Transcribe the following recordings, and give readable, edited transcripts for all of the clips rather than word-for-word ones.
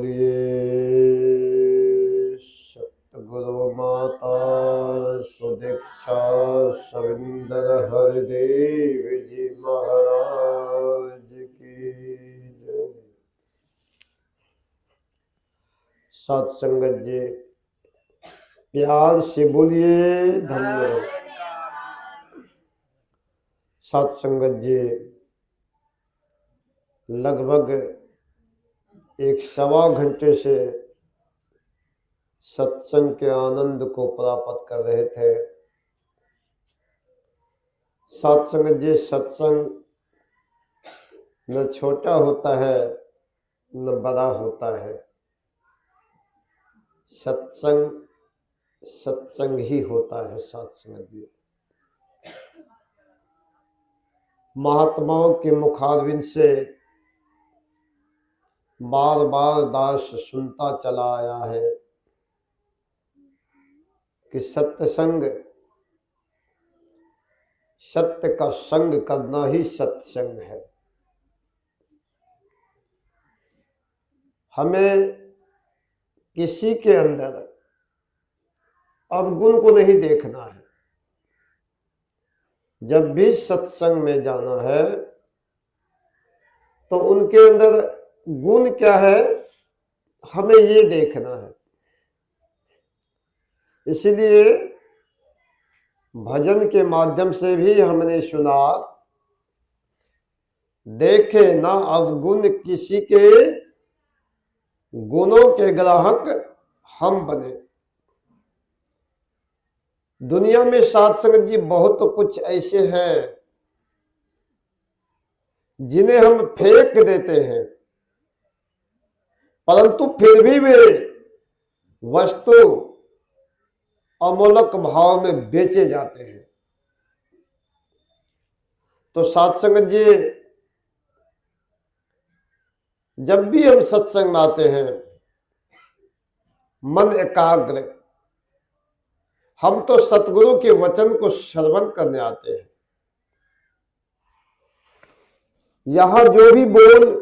बोलिए सतगुरु माता सुदीक्षा सविंदर हरिदेव जी महाराज की जय। सत्संगत जी प्यार से बोलिए धन्यवाद। सत्संगत जी लगभग 1-1.25 से सत्संग के आनंद को प्राप्त कर रहे थे। सत्संग जी सत्संग न छोटा होता है न बड़ा होता है, सत्संग सत्संग ही होता है। सत्संग जी महात्माओं के मुखारविंद से बार बार दास सुनता चला आया है कि सत्संग, सत्य का संग करना ही सत्संग है। हमें किसी के अंदर अवगुण को नहीं देखना है। जब भी सत्संग में जाना है तो उनके अंदर गुण क्या है हमें ये देखना है। इसलिए भजन के माध्यम से भी हमने सुना, देखे ना अवगुण किसी के, गुणों के ग्राहक हम बने। दुनिया में सत्संग जी बहुत कुछ ऐसे हैं जिन्हें हम फेंक देते हैं, परंतु फिर भी वे वस्तु अमूलक भाव में बेचे जाते हैं। तो सत्संग जी जब भी हम सत्संग में आते हैं मन एकाग्र, हम तो सतगुरु के वचन को श्रवण करने आते हैं। यहां जो भी बोल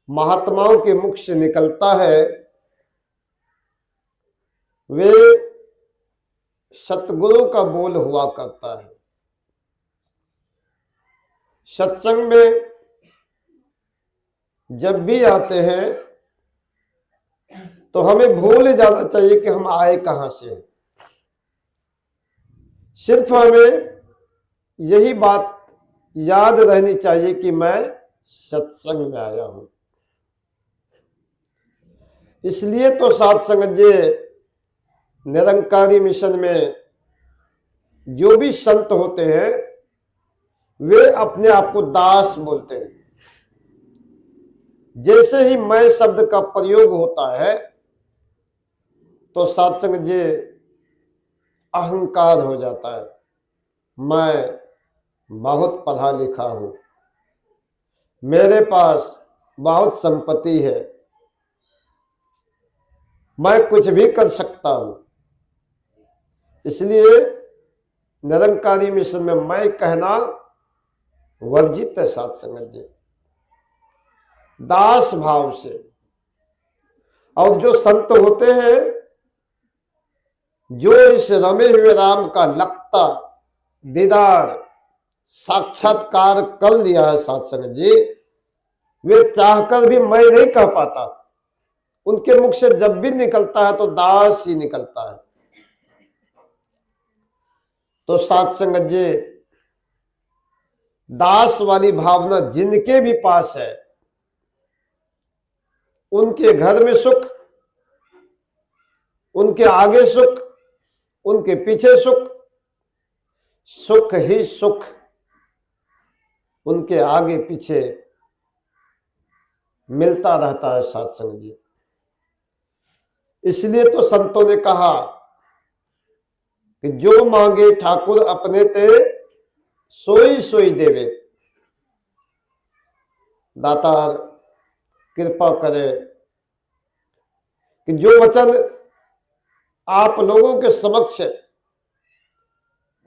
महात्माओं के मुख से निकलता है वे सतगुरु का बोल हुआ करता है। सत्संग में जब भी आते हैं तो हमें भूल जाना चाहिए कि हम आए कहां से। सिर्फ हमें यही बात याद रहनी चाहिए कि मैं सत्संग में आया हूं। इसलिए तो सत्संग जी निरंकारी मिशन में जो भी संत होते हैं वे अपने आप को दास बोलते हैं। जैसे ही मैं शब्द का प्रयोग होता है तो सत्संग जी अहंकार हो जाता है। मैं बहुत पढ़ा लिखा हूं, मेरे पास बहुत संपत्ति है, मैं कुछ भी कर सकता हूं। इसलिए निरंकारी मिशन में मैं कहना वर्जित है। सत्संग जी दास भाव से, और जो संत होते हैं जो इस रमे हुए राम का लगता दीदार साक्षात्कार कर लिया है सत्संग जी, वे चाहकर भी मैं नहीं कह पाता। उनके मुख से जब भी निकलता है तो दास ही निकलता है। तो सत्संग जी दास वाली भावना जिनके भी पास है उनके घर में सुख, उनके आगे सुख, उनके पीछे सुख, सुख ही सुख उनके आगे पीछे मिलता रहता है सत्संग जी। इसलिए तो संतों ने कहा कि जो मांगे ठाकुर अपने ते सोई सोई देवे। दातार कृपा करे कि जो वचन आप लोगों के समक्ष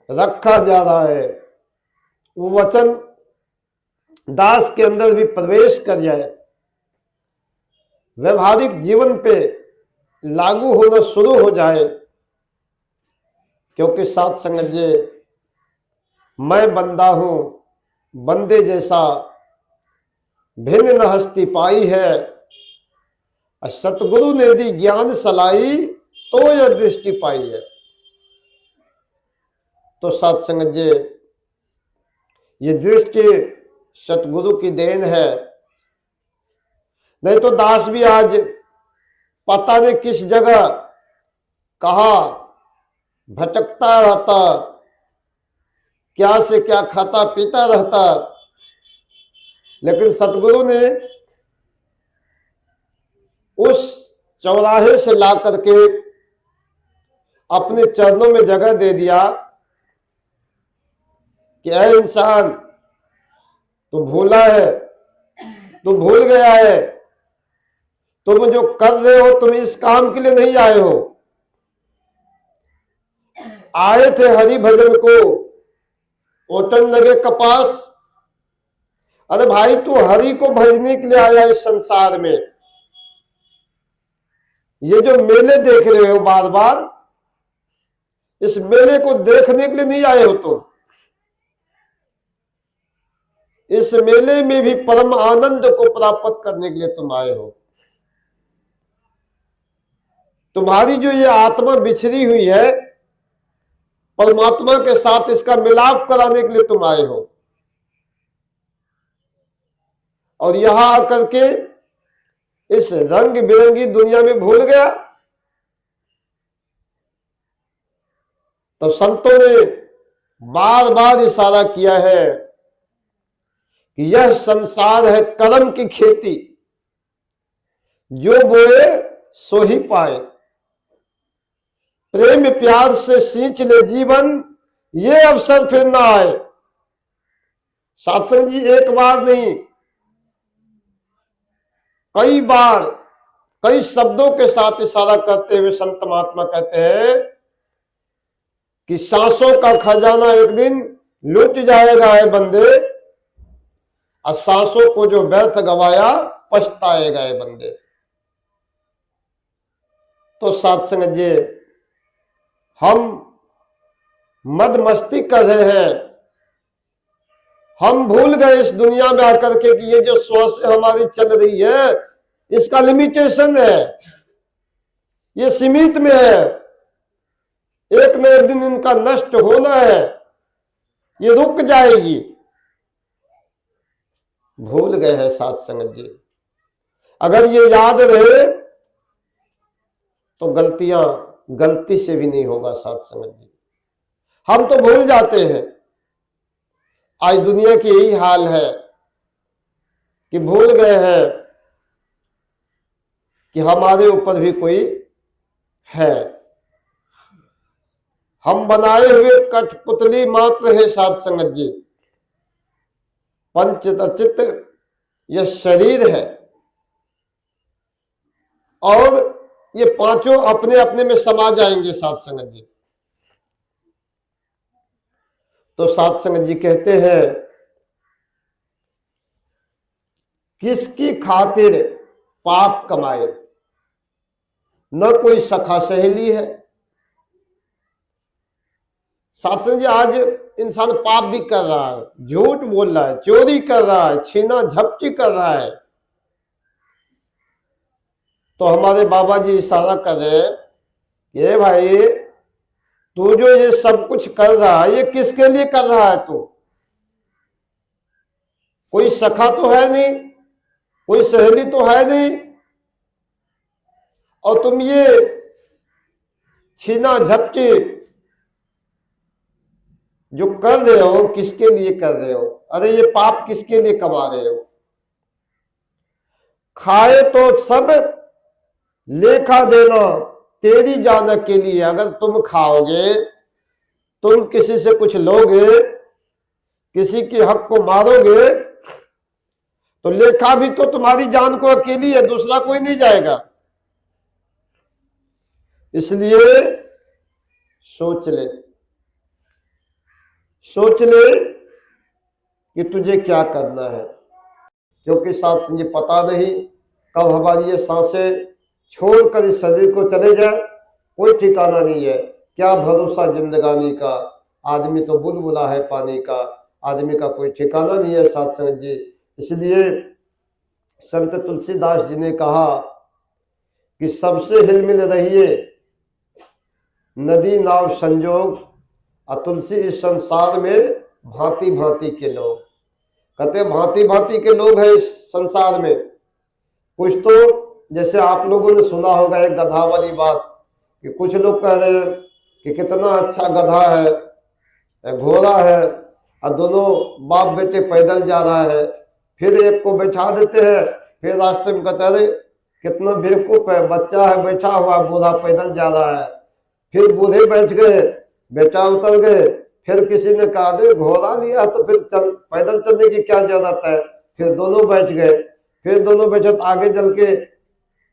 रखा जा रहा है वो वचन दास के अंदर भी प्रवेश कर जाए, व्यवहारिक जीवन पे लागू होना शुरू हो जाए। क्योंकि साथ संगत जी, मैं बंदा हूं, बंदे जैसा भिन्न न हस्ती पाई है, सतगुरु ने दी ज्ञान सलाई तो यह दृष्टि पाई है। तो साथ संगत जी, ये दृष्टि सतगुरु की देन है। नहीं तो दास भी आज पता नहीं किस जगह कहा भटकता रहता, क्या से क्या खाता पीता रहता। लेकिन सतगुरु ने उस चौराहे से ला करके अपने चरणों में जगह दे दिया कि ऐ इंसान, तू भूला है, तू भूल गया है, तुम जो कर रहे हो तुम इस काम के लिए नहीं आए हो। आए थे हरि भजन को, ओटन लगे कपास। अरे भाई, तू हरि को भजने के लिए आया इस संसार में। ये जो मेले देख रहे हो बार बार, इस मेले को देखने के लिए नहीं आए हो तुम। इस मेले में भी परम आनंद को प्राप्त करने के लिए तुम आए हो। तुम्हारी जो ये आत्मा बिछड़ी हुई है, परमात्मा के साथ इसका मिलाप कराने के लिए तुम आए हो। और यहां आकर के इस रंग बिरंगी दुनिया में भूल गया। तो संतों ने बार बार इशारा किया है कि यह संसार है कर्म की खेती, जो बोए सो ही पाए। प्रेम प्यार से सींच ले जीवन, ये अवसर फिर ना आए। सत्संग जी एक बार नहीं, कई बार कई शब्दों के साथ इशारा करते हुए संत महात्मा कहते हैं कि सांसों का खजाना एक दिन लुट जाएगा है बंदे, और सांसों को जो व्यर्थ गवाया पछताएगा है बंदे। तो साथ संगत जी, हम मद मस्ती कर रहे हैं, हम भूल गए इस दुनिया में आकर के कि ये जो श्वास हमारी चल रही है, इसका लिमिटेशन है, ये सीमित में है, एक न एक दिन इनका नष्ट होना है, ये रुक जाएगी। भूल गए हैं साथ संगत जी। अगर ये याद रहे तो गलतियां गलती से भी नहीं होगा साथ संगत जी। हम तो भूल जाते हैं। आज दुनिया की यही हाल है कि भूल गए हैं कि हमारे ऊपर भी कोई है। हम बनाए हुए कठपुतली मात्र है साथ संगत जी। पंचतचित यह शरीर है और ये पांचों अपने अपने में समा जाएंगे साथ संगत जी। तो साथ संगत जी कहते हैं, किसकी खातिर पाप कमाए, न कोई सखा सहेली है। साथ संगत जी, आज इंसान पाप भी कर रहा है, झूठ बोल रहा है, चोरी कर रहा है, छीना झपटी कर रहा है। तो हमारे बाबा जी इशारा कर रहे हैं, ये भाई तू जो ये सब कुछ कर रहा है, ये किसके लिए कर रहा है तू? कोई सखा तो है नहीं, कोई सहेली तो है नहीं, और तुम ये छीना झपटी जो कर रहे हो, किसके लिए कर रहे हो? अरे ये पाप किसके लिए कमा रहे हो? खाए तो सब लेखा देना तेरी जाना के लिए। अगर तुम खाओगे, तुम किसी से कुछ लोगे, किसी के हक को मारोगे, तो लेखा भी तो तुम्हारी जान को अकेली है, दूसरा कोई नहीं जाएगा। इसलिए सोच ले, सोच ले कि तुझे क्या करना है। क्योंकि साथ संग पता नहीं कब हमारी ये सांसें छोड़कर इस शरीर को चले जाए, कोई ठिकाना नहीं है। क्या भरोसा जिंदगानी का, आदमी तो बुलबुला है पानी का, आदमी का कोई ठिकाना नहीं है साथ संगत जी। इसलिए संत तुलसीदास जी ने कहा कि सबसे हिलमिल रहिए, नदी नाव संजोग, तुलसी इस संसार में भांति भांति के लोग। कहते भांति भांति के लोग हैं इस संसार में। कुछ तो जैसे आप लोगों ने सुना होगा एक गधा वाली बात, कि कुछ लोग कह रहे हैं कि कितना अच्छा गधा है, घोड़ा है, और दोनों बाप बेटे पैदल जा रहा है। फिर एक को बैठा देते हैं, फिर रास्ते में कहते हैं कितना बेवकूफ है, बच्चा है बैठा हुआ, बूढ़ा पैदल जा रहा है। फिर बूढ़े बैठ गए, बेटा उतर गए। फिर किसी ने कहा दे घोड़ा लिया तो फिर पैदल चलने की क्या जरूरत है। फिर दोनों बैठ गए, फिर दोनों बैठे तो आगे चल के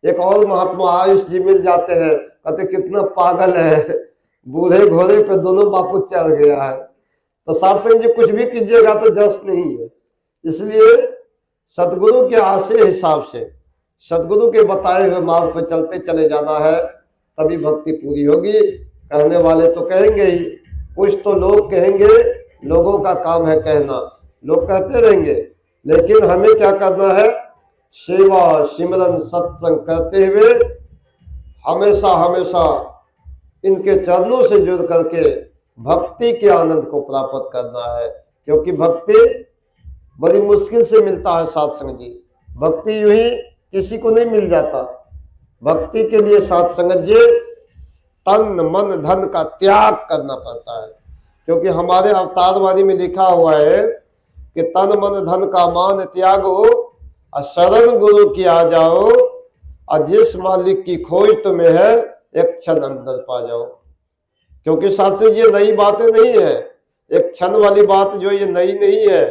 एक और महात्मा आयुष जी मिल जाते हैं, कहते कितना पागल है, बूढ़े घोड़े पे दोनों बापू चढ़ गया है। तो साथ संग जी कुछ भी कीजिएगा तो जस नहीं है। इसलिए सतगुरु के आशे हिसाब से, सतगुरु के बताए हुए मार्ग पर चलते चले जाना है, तभी भक्ति पूरी होगी। कहने वाले तो कहेंगे ही, कुछ तो लोग कहेंगे, लोगों का काम है कहना, लोग कहते रहेंगे। लेकिन हमें क्या करना है, सेवा सिमरन सत्संग करते हुए हमेशा हमेशा इनके चरणों से जुड़ करके भक्ति के आनंद को प्राप्त करना है। क्योंकि भक्ति बड़ी मुश्किल से मिलता है साथ संग जी, भक्ति यूं ही किसी को नहीं मिल जाता। भक्ति के लिए साथ संगत जी तन मन धन का त्याग करना पड़ता है। क्योंकि हमारे अवतारवाणी में लिखा हुआ है कि तन मन धन का मान त्यागो, और शरण गुरु की आ जाओ, और जिस मालिक की खोज तुम्हें है एक क्षण अंदर पा जाओ। क्योंकि साथ से ये नई बातें नहीं है, एक क्षण वाली बात जो ये नई नहीं है।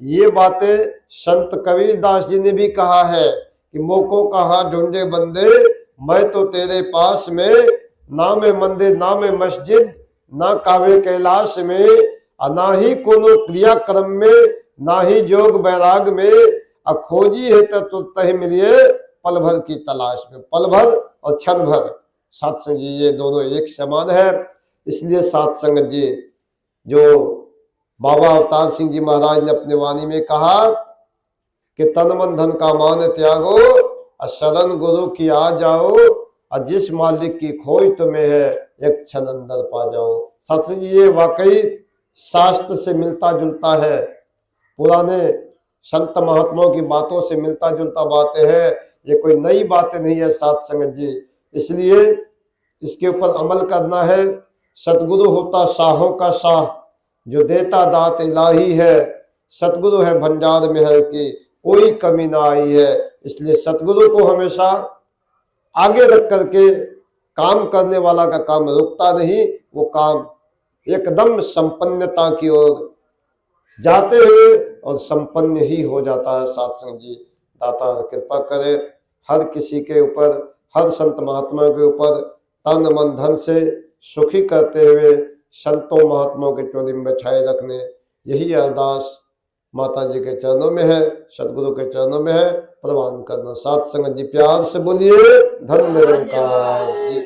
ये बातें संत कबीरदास जी ने भी कहा है कि मोको कहा ढूंढे बंदे, मैं तो तेरे पास में, ना में मंदिर ना में मस्जिद, ना कावे कैलाश में, ना ही कोनो क्रियाक्रम में, ना ही जोग बैराग में, खोजी है तो तही मिलिए पल भर की तलाश में। पल भर और क्षण भर साथ संग जी ये दोनों एक समान है। इसलिए साथ संगत जी जो बाबा अवतार सिंह जी महाराज ने अपने वाणी में कहा कि तन मन धन का मान त्यागो, और शरण गुरु की आ जाओ, और जिस मालिक की खोज तुम्हें है एक क्षण अंदर पा जाओ। साथ संग जी ये वाकई शास्त्र से मिलता जुलता है, पुराने संत महात्माओं की बातों से मिलता जुलता बातें हैं, ये कोई नई बातें नहीं है साथ संगत जी। इसलिए इसके ऊपर अमल करना है। सतगुरु होता शाहों का शाह, जो देता दात इलाही है, सतगुरु है भंडार मेहर की, कोई कमी ना आई है। इसलिए सतगुरु को हमेशा आगे रख करके काम करने वाला का काम रुकता नहीं, वो काम एकदम संपन्नता की ओर जाते हुए और संपन्न ही हो जाता है। साथ संग जी दाता कृपा करे हर किसी के ऊपर, हर संत महात्मा के ऊपर तन मन धन से सुखी करते हुए संतों महात्माओं के चोरी में बैठाए रखने, यही अरदास माता जी के चरणों में है, सदगुरु के चरणों में है। प्रवान करना। साथ संगत जी प्यार से बोलिए धन निरंकार जी।